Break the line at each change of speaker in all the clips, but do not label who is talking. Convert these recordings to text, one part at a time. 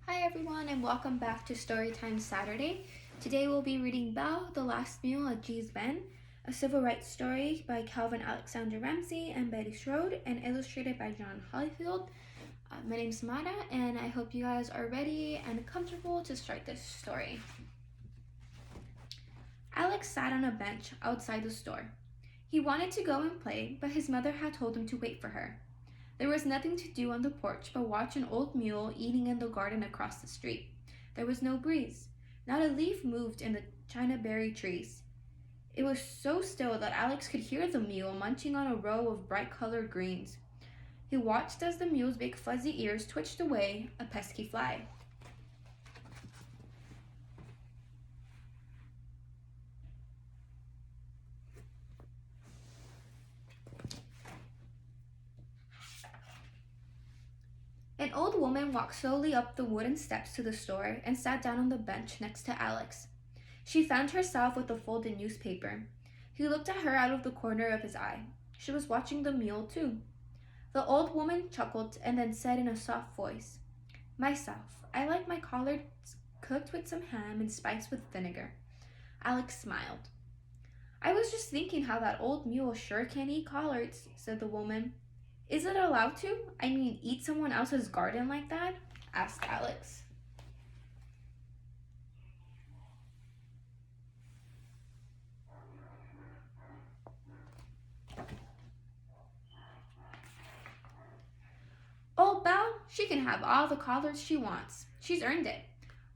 Hi everyone and welcome back to Storytime Saturday. Today we'll be reading Belle, The Last Mule of Jeeves Ben, a civil rights story by Calvin Alexander Ramsey and Bettye Stroud and illustrated by John Holyfield. My name's Zamara and I hope you guys are ready and comfortable to start this story. Alex sat on a bench outside the store. He wanted to go and play, but his mother had told him to wait for her. There was nothing to do on the porch but watch an old mule eating in the garden across the street. There was no breeze. Not a leaf moved in the china berry trees. It was so still that Alex could hear the mule munching on a row of bright-colored greens. He watched as the mule's big fuzzy ears twitched away a pesky fly. An old woman walked slowly up the wooden steps to the store and sat down on the bench next to Alex. She found herself with a folded newspaper. He looked at her out of the corner of his eye. She was watching the mule, too. The old woman chuckled and then said in a soft voice, "Myself, I like my collards cooked with some ham and spiced with vinegar." Alex smiled. "I was just thinking how that old mule sure can eat collards," said the woman. "Is it allowed to? I mean, eat someone else's garden like that?" asked Alex. "Oh, Belle, she can have all the collards she wants. She's earned it."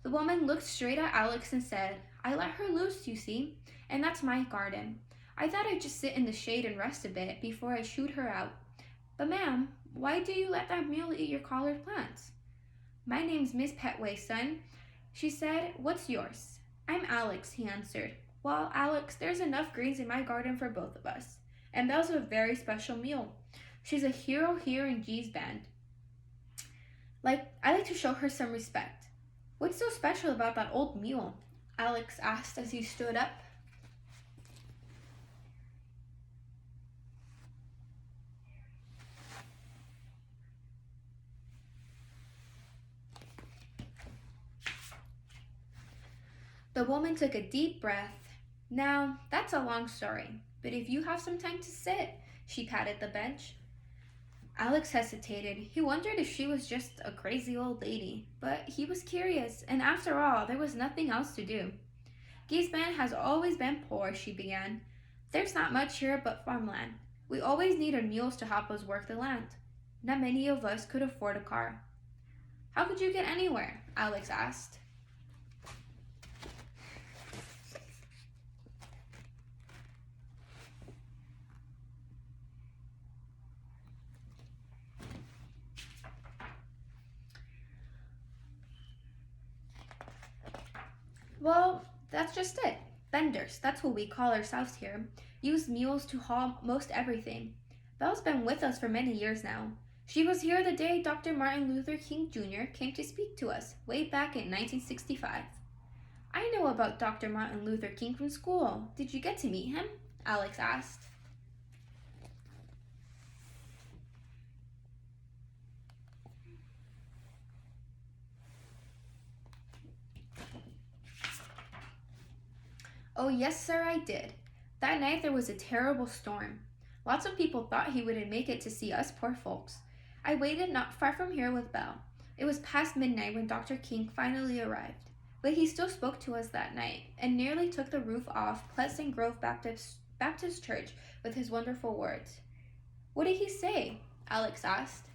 The woman looked straight at Alex and said, "I let her loose, you see, and that's my garden. I thought I'd just sit in the shade and rest a bit before I shoot her out. But ma'am, why do you let that mule eat your collared plants?" "My name's Miss Petway, son," she said. "What's yours?" "I'm Alex," he answered. "Well, Alex, there's enough greens in my garden for both of us. And Belle's a very special mule. She's a hero here in G's band. I like to show her some respect." "What's so special about that old mule?" Alex asked as he stood up. The woman took a deep breath. "Now, that's a long story, but if you have some time to sit," she patted the bench. Alex hesitated. He wondered if she was just a crazy old lady, but he was curious, and after all, there was nothing else to do. "Gisban has always been poor," she began. "There's not much here but farmland. We always needed mules to help us work the land. Not many of us could afford a car." "How could you get anywhere?" Alex asked. "Well, that's just it. Vendors, that's what we call ourselves here, use mules to haul most everything. Belle's been with us for many years now. She was here the day Dr. Martin Luther King Jr. came to speak to us, way back in 1965. "I know about Dr. Martin Luther King from school. Did you get to meet him?" Alex asked. "Oh, yes, sir, I did. That night there was a terrible storm. Lots of people thought he wouldn't make it to see us poor folks. I waited not far from here with Belle. It was past midnight when Dr. King finally arrived. But he still spoke to us that night and nearly took the roof off Pleasant Grove Baptist Church with his wonderful words." "What did he say?" Alex asked.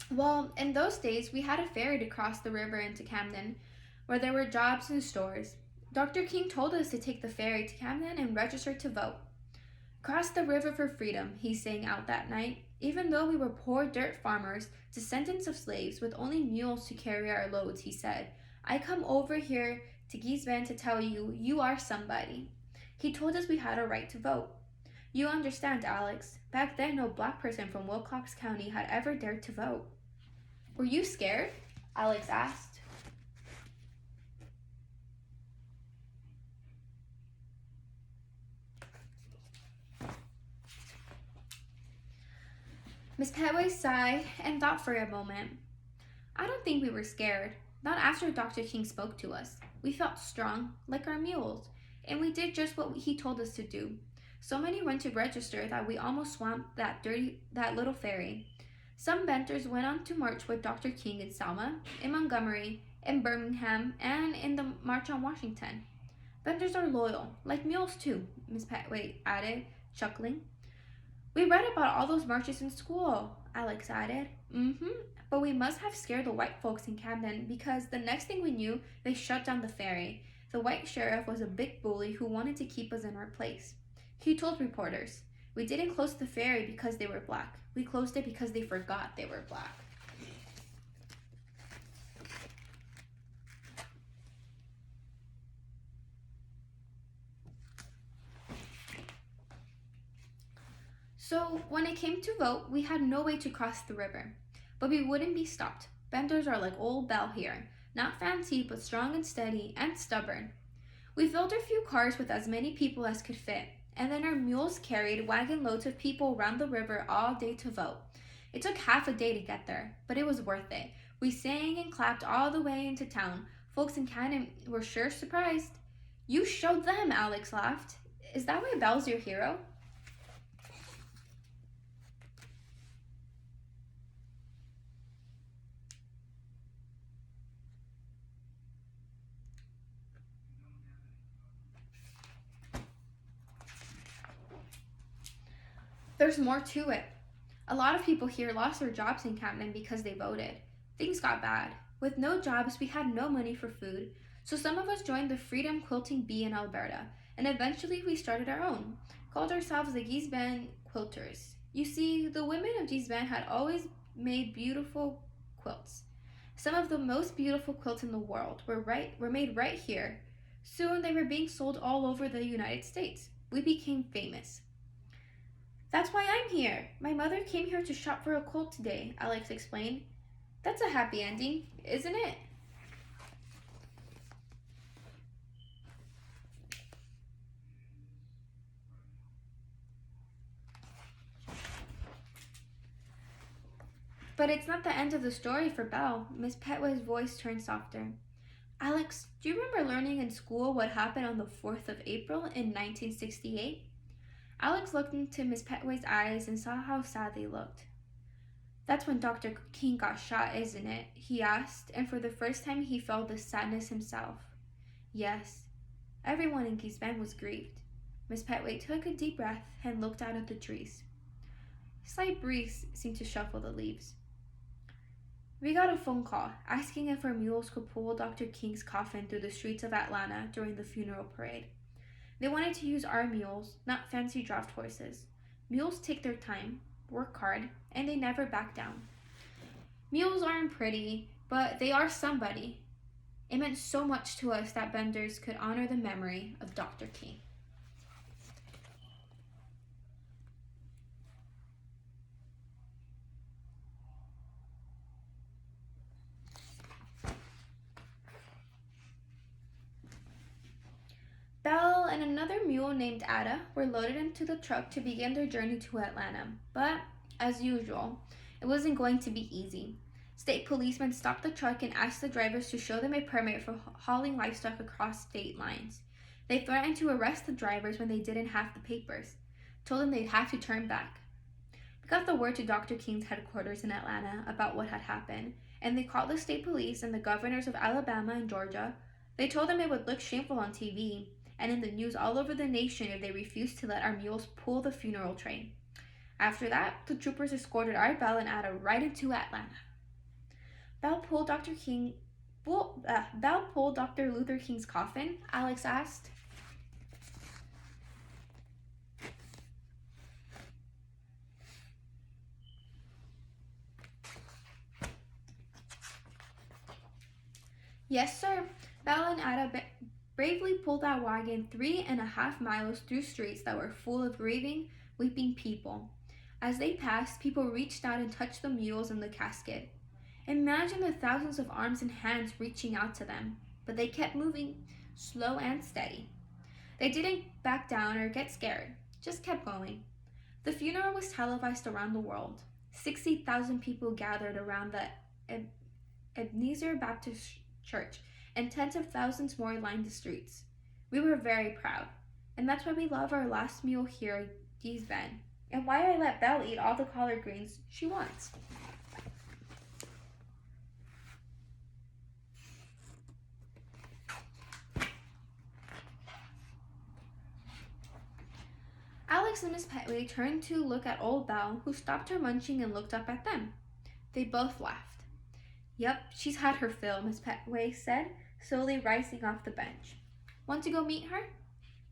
"Well, in those days, we had a ferry to cross the river into Camden, where there were jobs and stores. Dr. King told us to take the ferry to Camden and register to vote. 'Cross the river for freedom,' he sang out that night. Even though we were poor dirt farmers, descendants of slaves with only mules to carry our loads, he said, 'I come over here to Gisban to tell you, you are somebody.' He told us we had a right to vote. You understand, Alex, back then no black person from Wilcox County had ever dared to vote." "Were you scared?" Alex asked. Miss Petway sighed and thought for a moment. I don't think we were scared. Not after Dr. King spoke to us. We felt strong, like our mules, and we did just what he told us to do. Somebody went to register that we almost swamped that little ferry. Some benters went on to march with Dr. King in Selma, in Montgomery, in Birmingham, and in the March on Washington. Benters are loyal, like mules too, Miss Petway added, chuckling. We read about all those marches in school, Alex added. Mm-hmm. But we must have scared the white folks in Camden because the next thing we knew, they shut down the ferry. The white sheriff was a big bully who wanted to keep us in our place. He told reporters, we didn't close the ferry because they were black. We closed it because they forgot they were black. So when it came to vote, we had no way to cross the river. But we wouldn't be stopped. Benders are like old Belle here. Not fancy, but strong and steady and stubborn. We filled our few cars with as many people as could fit, and then our mules carried wagon loads of people around the river all day to vote. It took half a day to get there, but it was worth it. We sang and clapped all the way into town. Folks in Canada were sure surprised. You showed them, Alex laughed. Is that why Belle's your hero? There's more to it. A lot of people here lost their jobs in Camden because they voted. Things got bad. With no jobs, we had no money for food, so some of us joined the Freedom Quilting Bee in Alberta, and eventually we started our own, called ourselves the Gisbane Quilters. You see, the women of Gisbane had always made beautiful quilts. Some of the most beautiful quilts in the world were made right here. Soon they were being sold all over the United States. We became famous. That's why I'm here. My mother came here to shop for a quilt today, Alex explained. That's a happy ending, isn't it? But it's not the end of the story for Belle. Miss Petway's voice turned softer. Alex, do you remember learning in school what happened on the 4th of April in 1968? Alex looked into Miss Petway's eyes and saw how sad they looked. That's when Dr. King got shot, isn't it? He asked, and for the first time he felt the sadness himself. Yes, everyone in Gisbane was grieved. Miss Petway took a deep breath and looked out at the trees. A slight breeze seemed to shuffle the leaves. We got a phone call asking if our mules could pull Dr. King's coffin through the streets of Atlanta during the funeral parade. They wanted to use our mules, not fancy draft horses. Mules take their time, work hard, and they never back down. Mules aren't pretty, but they are somebody. It meant so much to us that Benders could honor the memory of Dr. King. Belle and another mule named Ada were loaded into the truck to begin their journey to Atlanta, but, as usual, it wasn't going to be easy. State policemen stopped the truck and asked the drivers to show them a permit for hauling livestock across state lines. They threatened to arrest the drivers when they didn't have the papers, told them they'd have to turn back. We got the word to Dr. King's headquarters in Atlanta about what had happened, and they called the state police and the governors of Alabama and Georgia. They told them it would look shameful on TV and in the news all over the nation if they refused to let our mules pull the funeral train. After that, the troopers escorted our Belle and Ada right into Atlanta. Belle pulled Dr. Luther King's coffin, Alex asked. Yes, sir. Belle and Ada bravely pulled that wagon 3.5 miles through streets that were full of grieving, weeping people. As they passed, people reached out and touched the mules in the casket. Imagine the thousands of arms and hands reaching out to them, but they kept moving, slow and steady. They didn't back down or get scared, just kept going. The funeral was televised around the world. 60,000 people gathered around the Ebenezer Baptist Church, and tens of thousands more lined the streets. We were very proud, and that's why we love our last meal here, Dee's Ben, and why I let Belle eat all the collard greens she wants. Alex and Miss Petway turned to look at old Belle, who stopped her munching and looked up at them. They both laughed. "Yep, she's had her fill," Miss Petway said, slowly rising off the bench. "Want to go meet her?"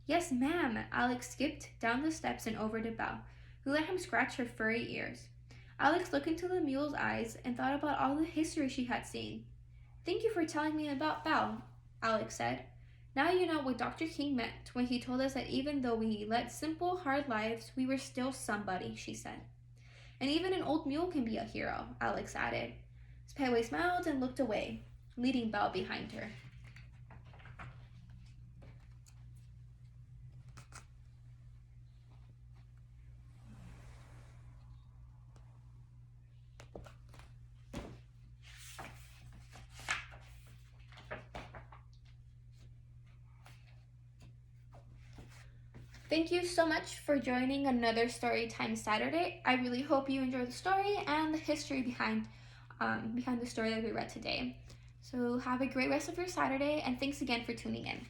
"Yes, ma'am." Alex skipped down the steps and over to Belle, who let him scratch her furry ears. Alex looked into the mule's eyes and thought about all the history she had seen. "Thank you for telling me about Belle," Alex said. "Now you know what Dr. King meant when he told us that even though we led simple, hard lives, we were still somebody," she said. "And even an old mule can be a hero," Alex added. Miss Petway smiled and looked away, leading Belle behind her. Thank you so much for joining another Storytime Saturday. I really hope you enjoyed the story and the history behind the story that we read today. So have a great rest of your Saturday, and thanks again for tuning in.